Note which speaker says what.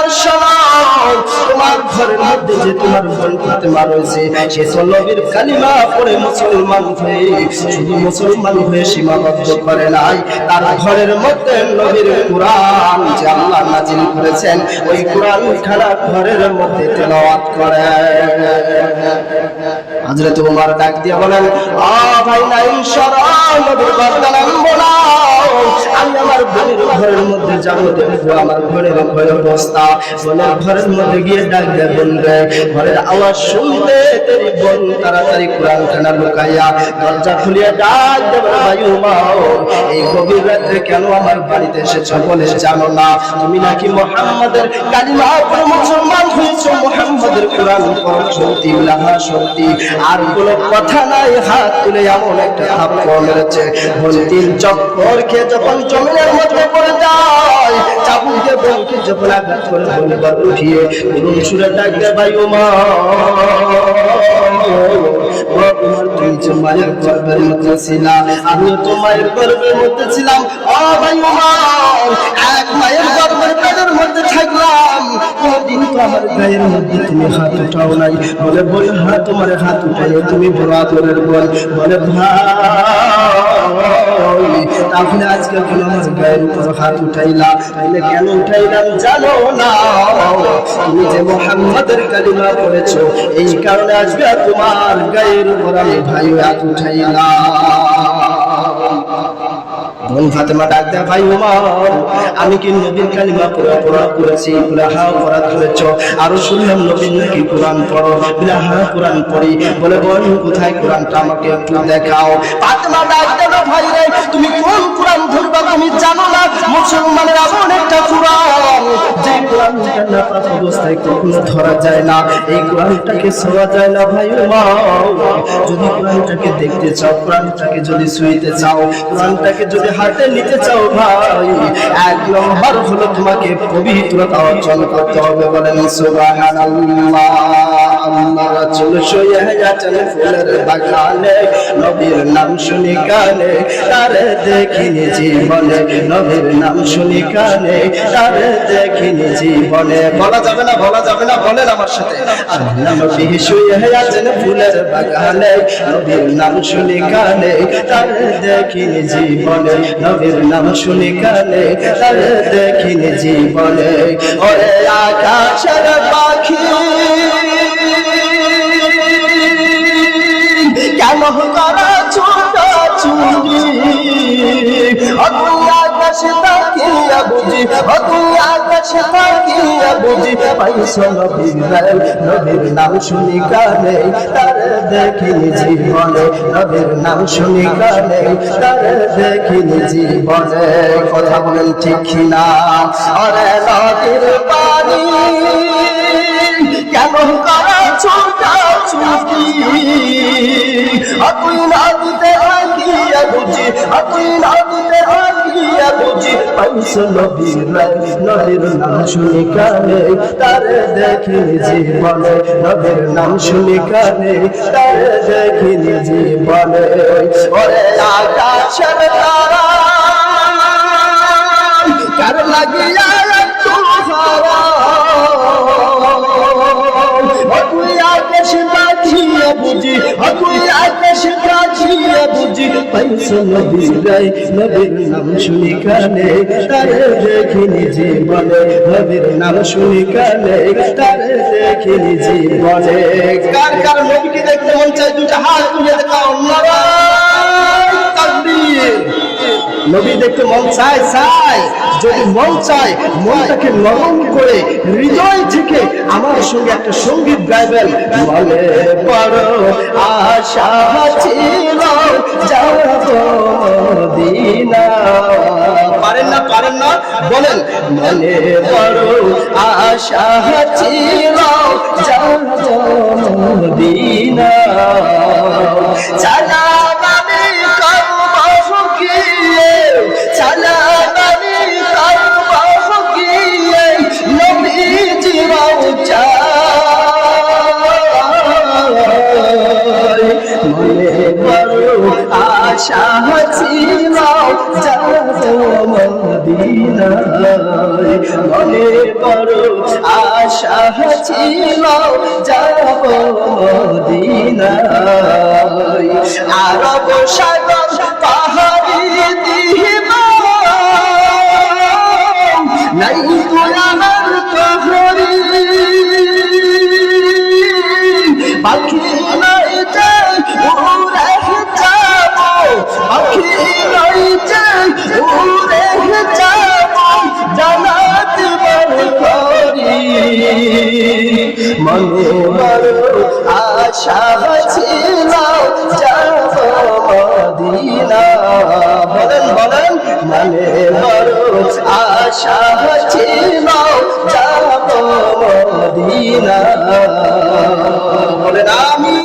Speaker 1: আমার শোনো, তোমার ঘরের মধ্যে যে তোমার বোন ফাতেমা রয়েছে, সে তো নবীর কালিমা পড়ে মুসলমান হয়ে শুধু মুসলমান হয়ে সীমাবদ্ধ করে নাই, তার ঘরের মধ্যে নবীর কোরআন যে আল্লাহ নাজিল করেছেন ওই কোরআন খানা ঘরের মধ্যে তেলাওয়াত করে। হযরত ওমর ডাক দিয়ে বলেন, ভাই নাই ইনশাআল্লাহ নবীর কথা নামবো না, আমি আমার বোনের ঘরের মধ্যে যাবো, দেখবো আমার ঘরের অবস্থা। বোনের ঘরের মধ্যে গিয়ে ডাক দিয়ে বলবে, ঘরের আওয়াজ শুনতে তেরি বোন তাড়াতাড়ি কোরআন খানা লুকাইয়া দরজা খুলিয়ে ডাক দেবে, ভাই ওমর এই গভীর রাতে কেন আমার বাড়িতে এসেছো বলে জানো না? তুমি নাকি মুহাম্মাদের কালিমা পড়ে মুসলমান হয়েছো, মুহাম্মাদের কোরআন পড়ো সত্যি ইলাহা সত্যি, আর কোনো কথা নাই। হাত তুলে এমন একটা থাপ্পড় মেরেছে, বোন তিন চক্কর খেয়ে যখন জমিনের মধ্যে পড়ে যায়, চাবুক দিয়ে বোনকে যখন আঘাত করে বোনবার উঠিয়ে করুণ সুরে ডাকবে, ভাই ওমর তুমি যে মায়ের গর্ভের মধ্যে ছিলা, আমিও তো মায়ের গর্ভের মধ্যে ছিলাম। ভাই ওমর এক মায়ের গর্ভের পেটের মধ্যে থাকলাম, কোনদিন তো আমার গায়ের মধ্যে তুমি হাত উঠাও নাই। বলে বল হ্যাঁ, তোমার হাত উঠাইও তুমি বড় আদরের বোন। বলে ভাই তাহলে আজকে কেন আমার গায়ের উপর হাত উঠাইলা? তাহলে কেন উঠাইলাম জানো না? তুমি যে মুহাম্মাদের কালিমা পড়েছো এই কারণে আজকে তোমার গায়ের উপর আমি ভাই হাত উঠাইলাম। বোন ফাতেমা ডাক দেয়, ভাই ওমর আমি কি নবীর কালিমা পড়া করেছি? বলে হ্যাঁ পড়া করেছো। আরো শুনলাম নবীর নাকি কোরআন পড়ো। বলে হ্যাঁ কোরআন পড়ি। বলে বোন কোথায় কোরআনটা আমাকে একটু দেখাও। ফাতেমা ডাক দেয়, ভাই রে তুমি কোন কোরআন ধরবা তুমি জানো না? মুসলমানের এমন একটা কোরআন যে কোরআনটা নাপাক অবস্থায় কখনো ধরা যায় না, এই কোরআনটাকে ছোঁয়া যায় না। ভাই ওমর যদি কোরআনটাকে দেখতে চাও, কোরআনটাকে যদি ছুঁইতে চাও, কোরআনটাকে যদি হাতে নিতে চাও, ভাই এক নম্বর হলো তোমাকে পবিত্রতা অর্জন করতে হবে। বলেন সুবহানাল্লাহ। আল্লাহ রাসূল শুয়ে আছেন ফুলের বাগানে, নবীর নাম শুনি কানে, তারে দেখিনি জীবনে, নবীর নাম শুনি কানে, তারে দেখিনি জীবনে। বলা যাবে না, বলা যাবে না, বলেন আমার সাথে। আল্লাহ নবী শুয়ে আছেন ফুলের বাগানে, নবীর নাম শুনি কানে, তারে দেখিনি জীবনে, নবীর নাম শুনি কানে, তারে দেখিনি জীবনে। ওরে আকাশের পাখি কেন করা ছোটাছুটি, তুই আকাশে তাকিয়া বুঝি, তুই আকাশে তাকিয়া বুঝি পাইছো নবীর নবীর নাম শুনি কানে, তারে দেখিনি জীবনে, নবীর নাম শুনি কানে, তারে দেখিনি জীবনে। কথা বলেন ঠিক কিনা? আরে নদীর পানি কেন করা ছোটাছুটি, তুই নদীতে আগিয়া বুঝি, তুই নদীতে আগিয়া বুঝি পাইছো নবীর নবীর নাম শুনি কানে, তারে দেখিনি জীবনে, নবীর নাম শুনি কানে, তারে দেখিনি জীবনে। ওরে আকাশের তারা কার লাগিয়া একটু হারা, তুই আকাশে তাকিয়া বুঝি, তুই আকাশে তাকিয়া বুঝি পাইছো নবীর নবীর নাম শুনি কানে, তারে দেখিনি জীবনে, নবীর নাম শুনি কানে, তারে দেখিনি জীবনে। কার কার নবীকে দেখতে মন চাই? দুটো হাত তুলে দেখাও। নারায়ে তাকবীর। নবী দেখতে মন চায়? চায়। যদি মন চায় মনটাকে নরম করে হৃদয় থেকে আমার সঙ্গে একটা সঙ্গীত গাইবেন। মনে বড় আশা ছিল যাব মদিনা। পারেন না? পারেন না? বলেন মনে বড় আশা ছিল যাব মদিনা। চালা নামে করব গিয়ে, চালা নামে করব গিয়ে নবীজি রওজা, মনে বড় আশা ছিল যাব মদিনা। মনে বড় আশা ছিল যাব মদিনায় আরব সাগর পাহাড়ি দিব নাই তো আমার প্রহরী পাখি নাই যে উড়ে যাব পাখি নাই যে উড়ে যাব জানাত বড় করি মনে বড় আশা ছিল যাব মদিনা বলেন বলেন মনে বড় আশা ছিল যাব মদিনা বলেন আমি